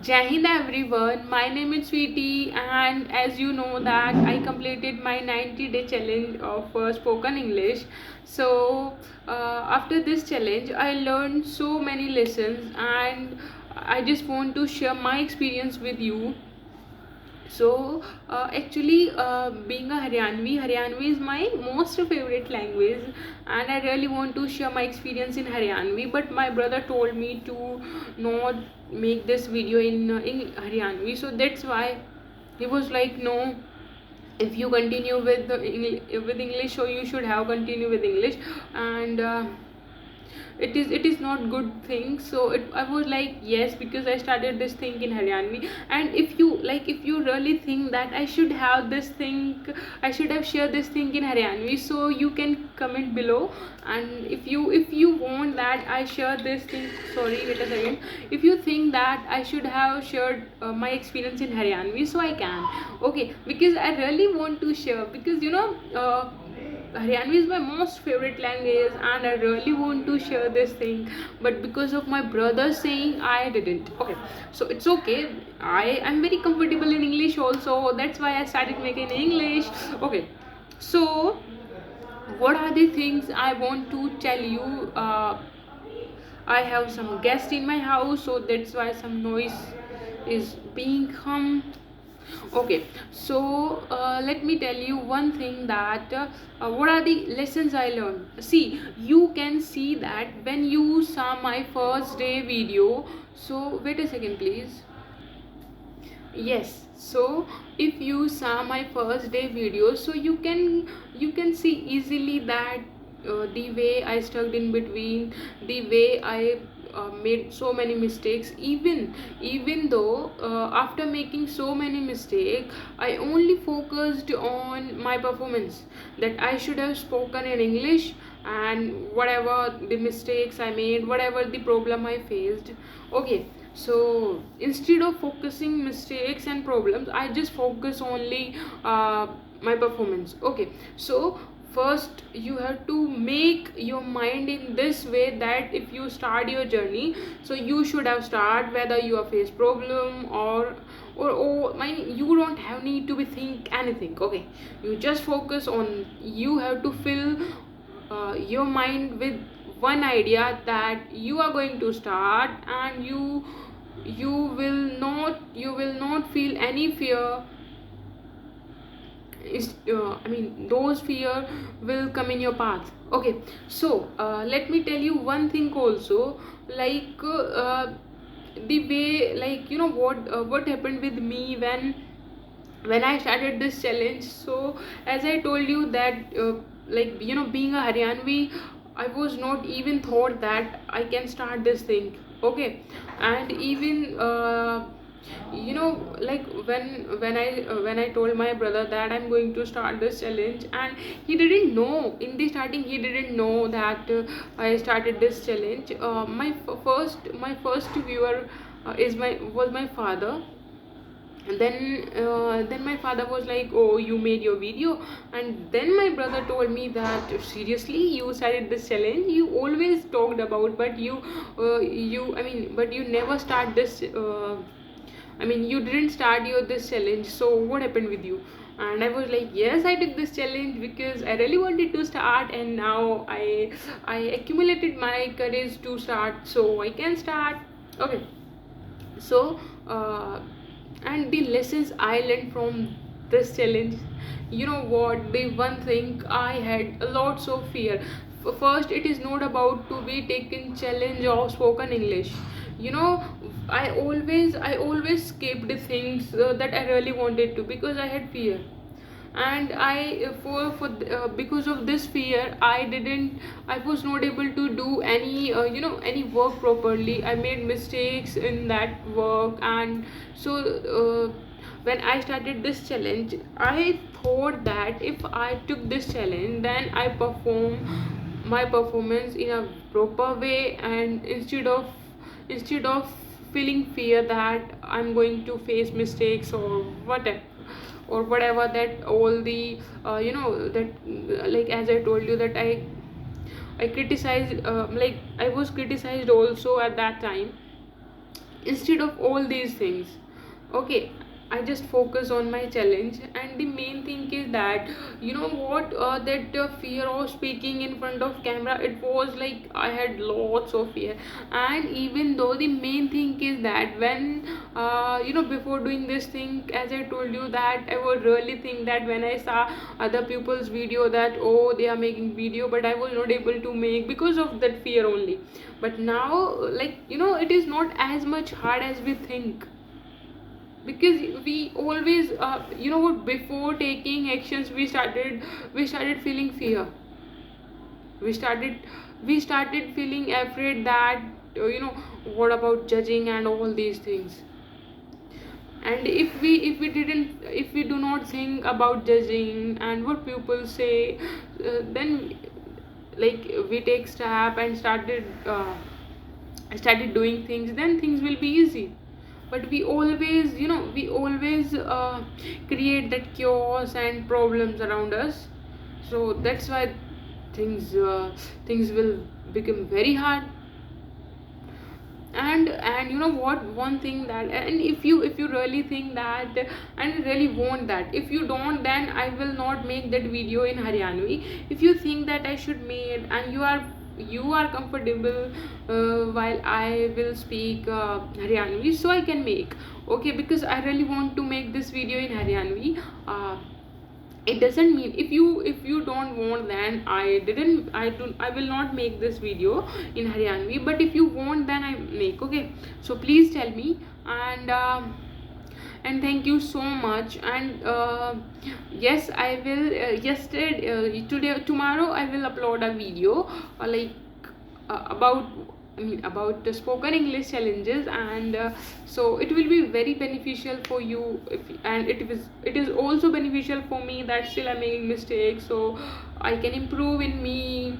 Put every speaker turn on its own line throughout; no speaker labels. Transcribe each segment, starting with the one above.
Jai Hind everyone, my name is Sweetie, and as you know that I completed my 90-day challenge of spoken English. So after this challenge I learned so many lessons, and I just want to share my experience with you. So actually, being a Haryanvi is my most favorite language, and I really want to share my experience in Haryanvi. But my brother told me to not make this video in Haryanvi, so that's why he was like, no, if you continue with with English, so you should have continue with English, and it is not good thing. So I was like yes, because I started this thing in Haryanvi. And if you really think that I should have this thing, I should have shared this thing in Haryanvi, so you can comment below. And if you want that I share this thing, sorry, wait a second, if you think that I should have shared my experience in Haryanvi, so I can. Okay, because I really want to share, because Haryanvi is my most favorite language, and I really want to share this thing, but because of my brother saying, I didn't. Okay, so it's okay. I am very comfortable in English also. That's why I started making English. Okay, so what are the things I want to tell you? I have some guests in my house, so that's why some noise is being okay. So let me tell you one thing, that what are the lessons I learned. See, you can see that when you saw my first day video. So wait a second please. Yes, so if you saw my first day video, so you can see easily that the way I stuck in between, the way I made so many mistakes. Even though after making so many mistakes, I only focused on my performance, that I should have spoken in English, and whatever the mistakes I made, whatever the problem I faced. Okay, so instead of focusing mistakes and problems, I just focus only my performance. Okay, so first you have to make your mind in this way, that if you start your journey, so you should have start whether you have face problem, or my, you don't have need to be think anything. Okay, you just focus on, you have to fill your mind with one idea, that you are going to start, and you will not feel any fear. Those fear will come in your path. Okay, so let me tell you one thing also, like the way, like what happened with me when I started this challenge. So as I told you that being a Haryanvi, I was not even thought that I can start this thing. Okay, and even like when I told my brother that I'm going to start this challenge, and he didn't know, in the starting he didn't know that I started this challenge. My first viewer was my father. And then my father was like, oh, you made your video. And then my brother told me that, seriously, you started this challenge, you always talked about, but you never start this you didn't start this challenge, so what happened with you? And I was like, yes, I took this challenge because I really wanted to start, and now I accumulated my courage to start, so I can start. Okay, so and the lessons I learned from this challenge, you know what, the one thing I had lots of fear. First, it is not about to be taken challenge of spoken English. you know I always skipped things that I really wanted to, because I had fear. And I for because of this fear, I was not able to do any work properly. I made mistakes in that work. And so when I started this challenge, I thought that if I took this challenge, then I perform my performance in a proper way, and instead of feeling fear that I'm going to face mistakes or whatever, that all the that like as I told you that I criticized, like I was criticized also at that time. instead of all these things. Okay, I just focus on my challenge, and the main thing is that, you know what, that fear of speaking in front of camera, it was like I had lots of fear. And even though the main thing is that when before doing this thing, as I told you, that I would really think that when I saw other people's video, that oh, they are making video, but I was not able to make because of that fear only. But now, like, it is not as much hard as we think, because we always, what, before taking actions, we started feeling fear. We started we started feeling afraid that, what about judging and all these things. And if we do not think about judging and what people say, then, like, we take step and started doing things, then things will be easy. But we always create that chaos and problems around us. So that's why things will become very hard. And you know what, one thing that, and if you really think that and really want that, if you don't, then I will not make that video in Haryanvi. If you think that I should make, and you are comfortable while I will speak Haryanvi, so I can make. Okay, because I really want to make this video in Haryanvi. It doesn't mean, if you don't want, then I will not make this video in Haryanvi. But if you want, then I make. Okay, so please tell me. And thank you so much. And yes, I will, yesterday, today, tomorrow I will upload a video, like, about the spoken English challenges. And so it will be very beneficial for you, and it is also beneficial for me, that still I'm making mistakes, so I can improve in me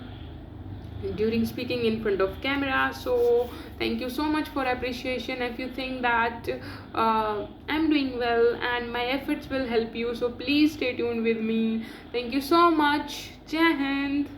during speaking in front of camera. So thank you so much for appreciation. If you think that I'm doing well and my efforts will help you, so please stay tuned with me. Thank you so much. Jai Hind.